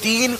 3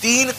3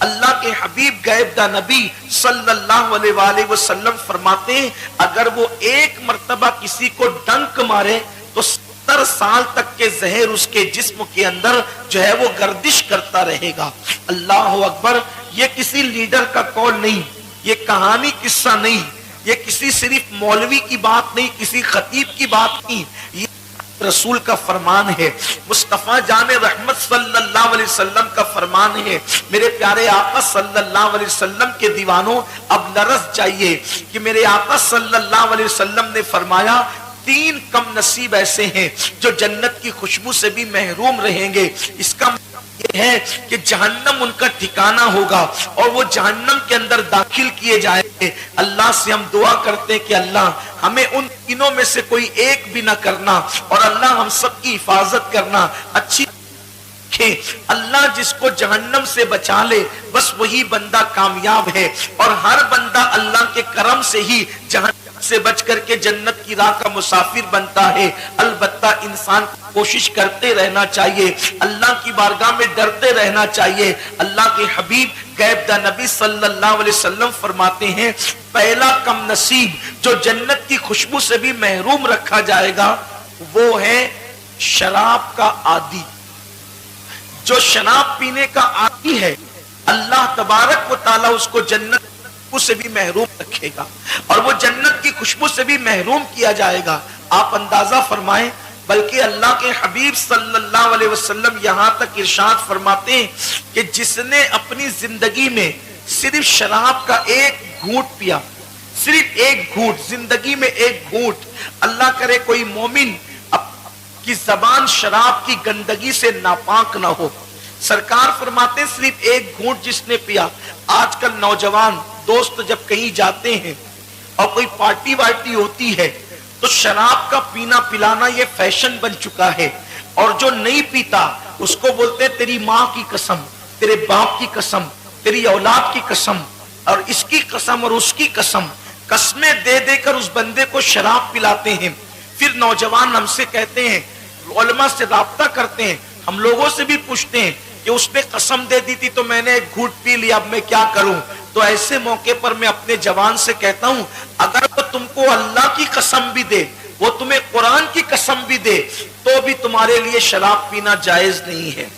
اللہ کے حبیب غیب دا نبی صلی اللہ علیہ وآلہ وسلم فرماتے ہیں اگر وہ ایک مرتبہ کسی کو ڈنک مارے تو 70 سال تک کے زہر اس کے جسم کے اندر جو ہے وہ گردش کرتا رہے گا۔ اللہ اکبر۔ یہ کسی لیڈر کا قول نہیں، یہ کہانی قصہ نہیں، یہ کسی صرف مولوی کی بات نہیں، کسی خطیب کی بات نہیں، یہ رسول کا فرمان ہے، مصطفیٰ جان رحمت صلی اللہ علیہ وسلم کا فرمان ہے۔ میرے پیارے آقا صلی اللہ علیہ وسلم کے دیوانوں اب لرز جائیے کہ میرے آقا صلی اللہ علیہ وسلم نے فرمایا 3 کم نصیب ایسے ہیں جو جنت کی خوشبو سے بھی محروم رہیں گے۔ اس کا یہ ہے کہ جہنم ان کا ٹھکانہ ہوگا اور وہ جہنم کے اندر داخل کیے جائیں گے۔ اللہ سے ہم دعا کرتے ہیں کہ اللہ ہمیں ان تینوں میں سے کوئی ایک بھی نہ کرنا، اور اللہ ہم سب کی حفاظت کرنا۔ اچھی اللہ جس کو جہنم سے بچا لے بس وہی بندہ کامیاب ہے، اور ہر بندہ اللہ کے کرم سے ہی جہنم سے بچ کر کے جنت کی راہ کا مسافر بنتا ہے۔ البتہ انسان کو کوشش کرتے رہنا چاہیے، اللہ کی بارگاہ میں ڈرتے رہنا چاہیے۔ اللہ کے حبیب غیب دا نبی صلی اللہ علیہ وسلم فرماتے ہیں پہلا کم نصیب جو جنت کی خوشبو سے بھی محروم رکھا جائے گا وہ ہے شراب کا عادی۔ جو شراب پینے کا عادی ہے اللہ تبارک و تعالی اس کو جنت سے بھی محروم رکھے گا، اور وہ جنت کی خوشبو سے بھی محروم کیا جائے گا۔ آپ اندازہ فرمائیں، بلکہ اللہ کے حبیب صلی اللہ علیہ وسلم یہاں تک ارشاد فرماتے ہیں کہ جس نے اپنی زندگی میں صرف شراب کا ایک گھونٹ پیا، صرف ایک گھونٹ، زندگی میں ایک گھونٹ، اللہ کرے کوئی مومن کی زبان شراب کی گندگی سے ناپاک نہ ہو، سرکار فرماتے ہیں صرف ایک گھونٹ جس نے پیا۔ آج کل نوجوان دوست جب کہیں جاتے ہیں اور کوئی پارٹی وارٹی ہوتی ہے تو شراب کا پینا پلانا یہ فیشن بن چکا ہے، اور جو نہیں پیتا اس کو بولتے ہیں تیری ماں کی قسم، تیرے باپ کی قسم، تیری اولاد کی قسم، اور اس کی قسم اور اس کی قسم، قسمیں دے دے کر اس بندے کو شراب پلاتے ہیں۔ پھر نوجوان ہم سے کہتے ہیں، علماء سے رابطہ کرتے ہیں، ہم لوگوں سے بھی پوچھتے ہیں کہ اس نے قسم دے دی تھی تو میں نے ایک گھونٹ پی لیا، اب میں کیا کروں؟ تو ایسے موقع پر میں اپنے جوان سے کہتا ہوں اگر وہ تم کو اللہ کی قسم بھی دے، وہ تمہیں قرآن کی قسم بھی دے، تو بھی تمہارے لیے شراب پینا جائز نہیں ہے۔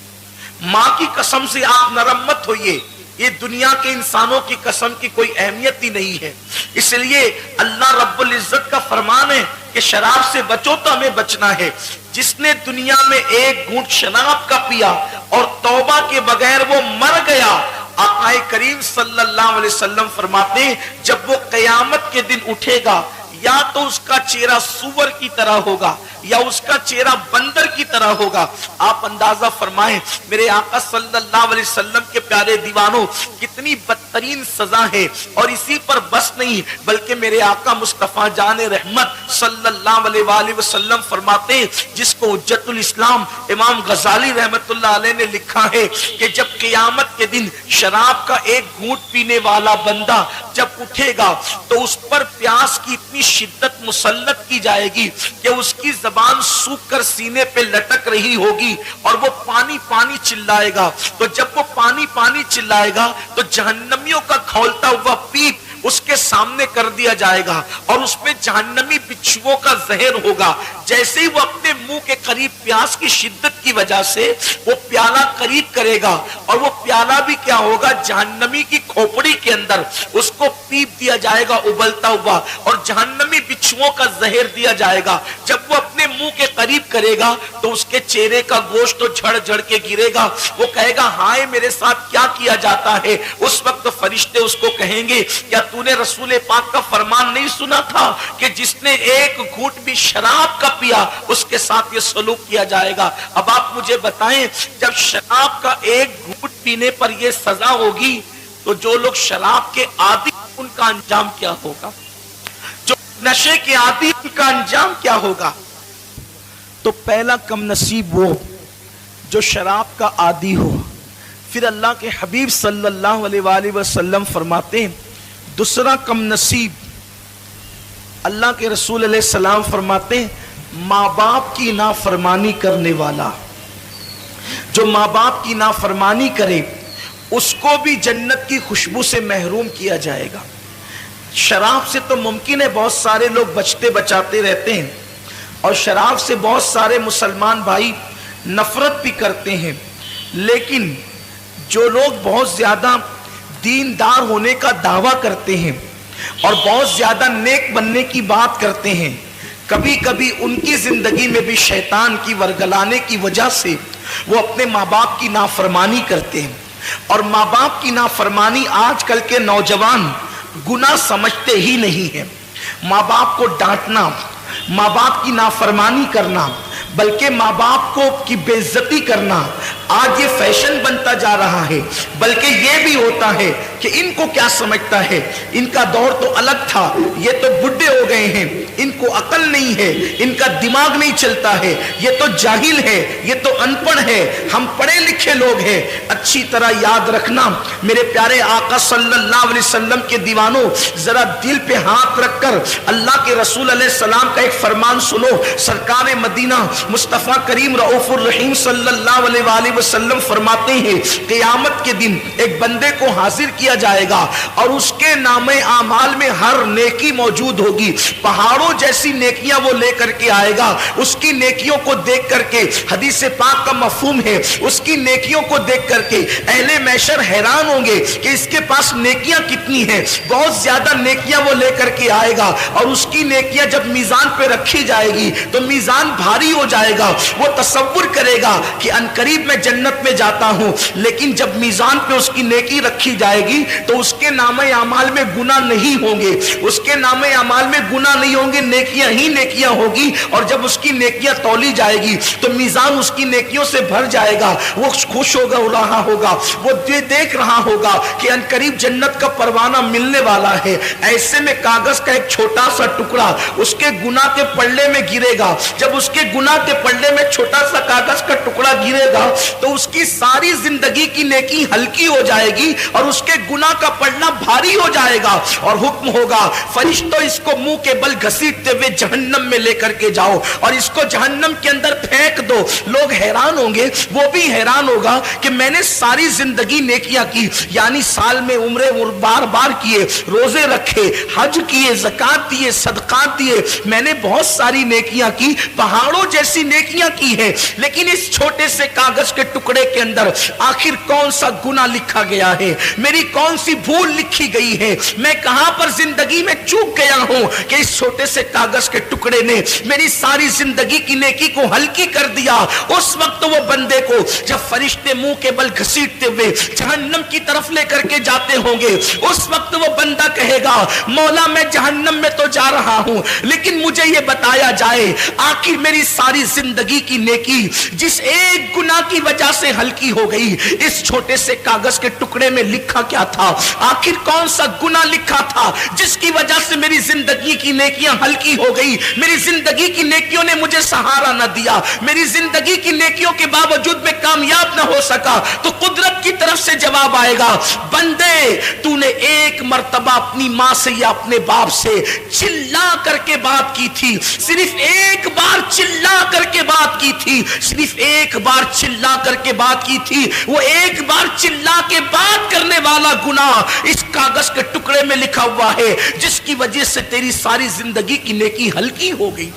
ماں کی قسم سے آپ نرم مت ہوئیے، یہ دنیا کے انسانوں کی قسم کی کوئی اہمیت ہی نہیں ہے۔ اس لیے اللہ رب العزت کا فرمان ہے کہ شراب سے بچو تو ہمیں بچنا ہے۔ جس نے دنیا میں ایک گھونٹ شراب کا پیا اور توبہ کے بغیر وہ مر گیا، آقا کریم صلی اللہ علیہ وسلم فرماتے ہیں جب وہ قیامت کے دن اٹھے گا یا تو اس کا چہرہ سور کی طرح ہوگا یا اس کا چہرہ بندر کی طرح ہوگا۔ آپ اندازہ فرمائیں میرے آقا صلی اللہ علیہ وسلم کے پیارے دیوانوں کتنی بدترین سزا ہے، اور اسی پر بس نہیں بلکہ میرے آقا مصطفیٰ جان رحمت صلی اللہ علیہ وآلہ وسلم فرماتے ہیں جس کو حجت الاسلام امام غزالی رحمت اللہ علیہ نے لکھا ہے کہ جب قیامت کے دن شراب کا ایک گھونٹ پینے والا بندہ جب اٹھے گا تو اس پر پیاس کی اتنی شدت مسلط کی جائے گی کہ اس کی زبان سوکھ کر سینے پہ لٹک رہی ہوگی اور وہ پانی پانی چلائے گا۔ تو جب وہ پانی پانی چلائے گا تو جہنمیوں کا کھولتا ہوا پیپ اس کے سامنے کر دیا جائے گا اور اس میں جہنمی بچھوؤں کا زہر ہوگا۔ جیسے ہی وہ اپنے منہ کے قریب پیاس کی شدت کی وجہ سے وہ پیالہ قریب کرے گا اور وہ پیالہ بھی کیا ہوگا جہنمی کی کھوپڑی کے اندر اس کو پیپ دیا جائے گا ابلتا ہوا اور جہنمی بچھوؤں کا زہر دیا جائے گا۔ جب وہ اپنے منہ کے قریب کرے گا تو اس کے چہرے کا گوشت تو جھڑ جھڑ کے گرے گا، وہ کہے گا ہائے میرے ساتھ کیا کیا جاتا ہے۔ اس وقت فرشتے اس کو کہیں گے کیا تو نے رسول پاک کا فرمان نہیں سنا تھا کہ جس نے ایک گھونٹ بھی شراب کا پیا اس کے ساتھ یہ سلوک کیا جائے گا۔ اب آپ مجھے بتائیں جب شراب کا ایک گھونٹ پینے پر یہ سزا ہوگی تو جو لوگ شراب کے عادی ان کا انجام کیا ہوگا؟ جو نشے کے عادی ان کا انجام کیا ہوگا؟ تو پہلا کم نصیب وہ جو شراب کا عادی ہو۔ پھر اللہ کے حبیب صلی اللہ علیہ وآلہ وسلم فرماتے ہیں دوسرا کم نصیب، اللہ کے رسول علیہ السلام فرماتے ہیں ماں باپ کی نافرمانی کرنے والا۔ جو ماں باپ کی نافرمانی کرے اس کو بھی جنت کی خوشبو سے محروم کیا جائے گا۔ شراب سے تو ممکن ہے بہت سارے لوگ بچتے بچاتے رہتے ہیں، اور شراب سے بہت سارے مسلمان بھائی نفرت بھی کرتے ہیں، لیکن جو لوگ بہت زیادہ دیندار ہونے کا دعویٰ کرتے ہیں اور بہت زیادہ نیک بننے کی بات کرتے ہیں، کبھی کبھی ان کی زندگی میں بھی شیطان کی ورگلانے کی وجہ سے وہ اپنے ماں باپ کی نافرمانی کرتے ہیں۔ اور ماں باپ کی نافرمانی آج کل کے نوجوان گناہ سمجھتے ہی نہیں ہیں۔ ماں باپ کو ڈانٹنا، ماں باپ کی نافرمانی کرنا، بلکہ ماں باپ کو کی بے عزتی کرنا آج یہ فیشن بنتا جا رہا ہے۔ بلکہ یہ بھی ہوتا ہے کہ ان کو کیا سمجھتا ہے، ان کا دور تو الگ تھا، یہ تو بڈھے ہو گئے ہیں، ان کو عقل نہیں ہے، ان کا دماغ نہیں چلتا ہے، یہ تو جاہل ہے، یہ تو ان پڑھ ہے، ہم پڑھے لکھے لوگ ہیں۔ اچھی طرح یاد رکھنا میرے پیارے آقا صلی اللہ علیہ وسلم کے دیوانوں، ذرا دل پہ ہاتھ رکھ کر اللہ کے رسول علیہ السلام کا ایک فرمان سنو۔ سرکار مدینہ مصطفیٰ کریم رؤوف الرحیم صلی اللہ علیہ وآلہ وسلم فرماتے ہیں قیامت کے دن ایک بندے کو حاضر کیا جائے گا اور اس کے نامہ اعمال میں ہر نیکی موجود ہوگی، پہاڑوں جیسی نیکیاں وہ لے کر کے آئے گا۔ اس کی نیکیوں کو دیکھ کر کے حدیث پاک کا مفہوم ہے، اس کی نیکیوں کو دیکھ کر کے اہل محشر حیران ہوں گے کہ اس کے پاس نیکیاں کتنی ہیں، بہت زیادہ نیکیاں وہ لے کر کے آئے گا، اور اس کی نیکیاں جب میزان پہ رکھی جائے گی تو میزان بھاری ہو جائے گا۔ وہ تصور کرے گا کہ انقریب میں جنت میں جاتا ہوں، لیکن جب میزان پہ اس کی نیکی رکھی جائے گی تو اس کے نامہ اعمال میں گناہ نہیں ہوں گے، اس کے نامہ اعمال میں گناہ نہیں ہوں گے، نیکیاں ہی نیکیاں ہوگی۔ اور جب اس کی نیکیاں تولی جائے گی تو میزان اس کی نیکیوں سے بھر جائے گا، وہ خوش ہوگا رہا ہوگا، وہ دیکھ رہا ہوگا کہ انقریب جنت کا پروانہ ملنے والا ہے۔ ایسے میں کاغذ کا ایک چھوٹا سا ٹکڑا اس کے گناہ کے پلڑے میں گرے گا۔ جب اس کے گناہ کے پلڑے میں چھوٹا سا کاغذ کا ٹکڑا گرے گا تو اس کی ساری زندگی کی نیکی ہلکی ہو جائے گی اور اس کے گناہ کا پلڑا بھاری ہو جائے گا، اور حکم ہوگا فرشتوں اس کو منہ کے بل گھسیٹتے ہوئے جہنم میں لے کر کے جاؤ اور اس کو جہنم کے اندر پھینک دو۔ لوگ حیران ہوں گے، وہ بھی حیران ہوگا کہ میں نے ساری زندگی نیکیاں کی، یعنی سال میں عمرے بار بار کیے، روزے رکھے، حج کیے، زکات دیے، صدقات دیے، میں نے بہت ساری نیکیاں کی، پہاڑوں جیسی نیکیاں کی ہیں، لیکن اس چھوٹے سے کاغذ کے ٹکڑے کے اندر آخر کون سا گناہ لکھا گیا ہے، میری کون سی بھول لکھی گئی ہے، میں کہاں پر زندگی میں چوک گیا ہوں کہ اس چھوٹے سے کاغذ کے ٹکڑے نے میری ساری زندگی کی نیکی کو ہلکی کر دیا۔ اس وقت وہ بندے کو جب فرشتے منہ کے بل گھسیٹتے ہوئے جہنم کی طرف لے کر کے جاتے ہوں گے، اس وقت وہ بندہ کہے گا مولا میں جہنم میں تو جا رہا ہوں، لیکن مجھے یہ بتایا جائے آخر میری ساری زندگی کی نیکی جس ایک گناہ کی وجہ سے ہلکی ہو گئی، اس چھوٹے سے کاغذ کے ٹکڑے میں لکھا کیا تھا، آخر کون سا گناہ لکھا تھا جس کی وجہ سے میری زندگی کی نیکیاں ہلکی ہو گئی، میری زندگی کی نیکیوں نے مجھے سہارا نہ دیا، میری زندگی کی نیکیوں کے باوجود میں کامیاب نہ ہو سکا۔ تو قدرت کی طرف سے جواب آئے گا بندے تو نے ایک مرتبہ اپنی ماں سے یا اپنے باپ سے چلا کر کے بات کی تھی، صرف ایک بار چلا کر کے بات کی تھی، صرف ایک بار چلا کر کے بات کی تھی، وہ ایک بار چلا کے بات کرنے والا گناہ اس کاغذ کے ٹکڑے میں لکھا ہوا ہے جس کی وجہ سے تیری ساری زندگی کی نیکی ہلکی ہو گئی۔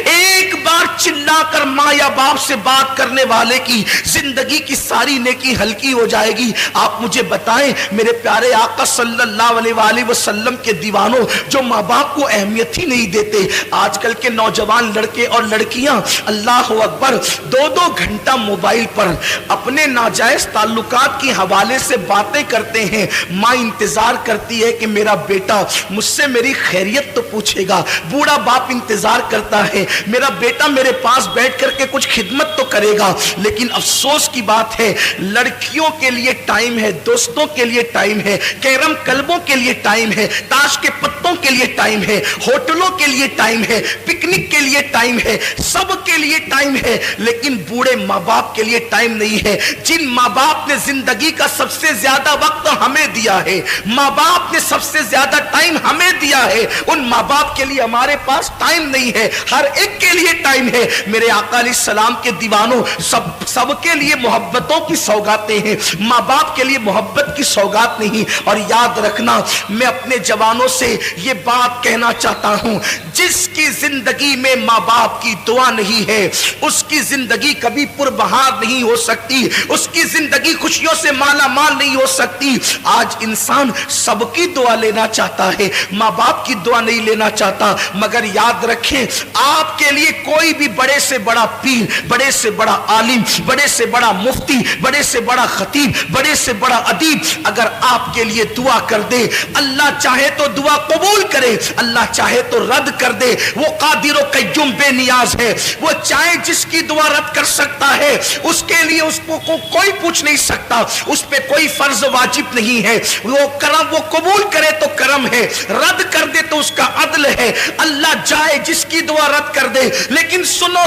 ایک بار چلا کر ماں یا باپ سے بات کرنے والے کی زندگی کی ساری نیکی ہلکی ہو جائے گی۔ آپ مجھے بتائیں میرے پیارے آقا صلی اللہ علیہ وآلہ وسلم کے دیوانوں جو ماں باپ کو اہمیت ہی نہیں دیتے، آج کل کے نوجوان لڑکے اور لڑکیاں اللہ اکبر 2-2 گھنٹہ موبائل پر اپنے ناجائز تعلقات کے حوالے سے باتیں کرتے ہیں۔ ماں انتظار کرتی ہے کہ میرا بیٹا مجھ سے میری خیریت تو پوچھے گا، بوڑھا باپ انتظار کرتا ہے میرا بیٹا میرے پاس بیٹھ کر کے کچھ خدمت تو کرے گا، لیکن افسوس کی بات ہے لڑکیوں کے لیے ٹائم ہے، دوستوں کے لیے ٹائم ہے، کیرم کلبوں کے لیے ٹائم ہے، تاش کے پتوں کے لیے ٹائم ہے، ہوٹلوں کے لیے ٹائم ہے، پکنک کے لیے ٹائم ہے، سب کے لیے ٹائم ہے، لیکن بوڑھے ماں باپ کے لیے ٹائم نہیں ہے۔ جن ماں باپ نے زندگی کا سب سے زیادہ وقت ہمیں دیا ہے, ماں باپ نے سب سے زیادہ ٹائم ہمیں دیا ہے. ان ماں باپ کے لیے ہمارے پاس ٹائم نہیں ہے, ہر ایک کے لیے ٹائم ہے. میرے آقا علیہ السلام کے دیوانوں, سب کے لیے محبتوں کی سوگاتیں ہیں, ماں باپ کے لیے محبت کی سوگات نہیں. اور یاد رکھنا, میں اپنے جوانوں سے یہ بات کہنا چاہتا ہوں, جس کی زندگی میں ماں باپ کی دعا نہیں ہے اس کی زندگی کبھی پربہار نہیں ہو سکتی, اس کی زندگی خوشیوں سے مالا مال نہیں ہو سکتی. آج انسان سب کی دعا لینا چاہتا ہے, ماں باپ کی دعا نہیں لینا چاہتا. مگر یاد رکھیں, آپ کے لیے کوئی بھی بڑے سے بڑا پیر, بڑے سے بڑا عالم, بڑے سے بڑا مفتی, بڑے سے بڑا خطیب, بڑے سے بڑا ادیب اگر آپ کے لیے دعا کر دے, اللہ چاہے تو دعا قبول کرے, اللہ چاہے تو رد کر دے. وہ قادر و قیوم بے نیاز ہے, وہ چاہے جس کی دعا رد کر سکتا ہے, اس کے لیے اس کو کوئی پوچھ نہیں سکتا, اس پہ کوئی فرض واجب نہیں ہے. وہ کرم, وہ قبول کرے تو کرم ہے, رد کر دے تو اس کا عدل ہے. اللہ چاہے جس کی دعا رد کر دے, لیکن سنو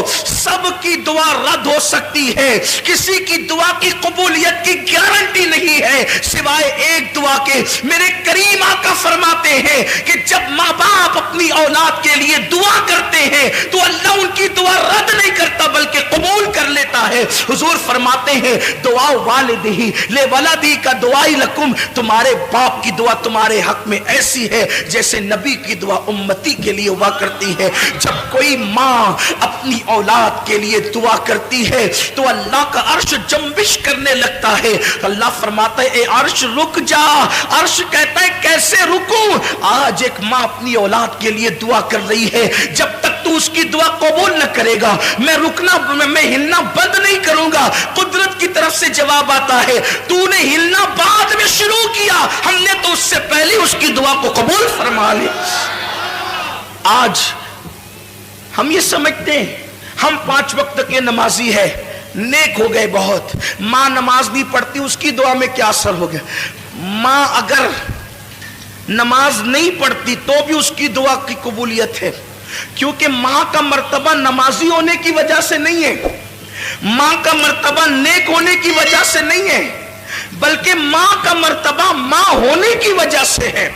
سب کی دعا رد ہو سکتی ہے, کسی کی دعا کی قبولیت کی گارنٹی نہیں ہے سوائے ایک دعا کے. میرے کریم آقا فرماتے ہیں کہ جب ماں باپ اپنی اولاد کے لیے دعا کرتے ہیں تو اللہ ان کی دعا رد نہیں کرتا بلکہ قبول کر لیتا ہے. حضور فرماتے ہیں دعا والدہ لولدہ کا دعائی لکم, تمہارے باپ کی دعا تمہارے حق میں ایسی ہے جیسے نبی کی دعا امتی کے لیے ہوا کرتی ہے. جب کوئی ماں اپنی اولاد کے لیے دعا کرتی ہے تو اللہ کا عرش جنبش کرنے لگتا ہے. اللہ فرماتا ہے اے عرش رک جا. عرش کہتا ہے کیسے رکوں؟ آج ایک ماں اپنی اولاد کے لیے دعا کر رہی ہے, جب تک تو اس کی دعا قبول نہ کرے گا میں ہلنا بند نہیں کروں گا. قدرت کی طرف سے جواب آتا ہے تو نے ہلنا بعد میں شروع کیا, ہم نے تو اس سے پہلے اس کی دعا کو قبول فرما لی. آج ہم یہ سمجھتے ہیں ہم 5 وقت کے نمازی ہے, نیک ہو گئے بہت. ماں نماز نہیں پڑھتی, اس کی دعا میں کیا اثر ہو گیا؟ ماں اگر نماز نہیں پڑھتی تو بھی اس کی دعا کی قبولیت ہے, کیونکہ ماں کا مرتبہ نمازی ہونے کی وجہ سے نہیں ہے, ماں کا مرتبہ نیک ہونے کی وجہ سے نہیں ہے, بلکہ ماں کا مرتبہ ماں ہونے کی وجہ سے ہے.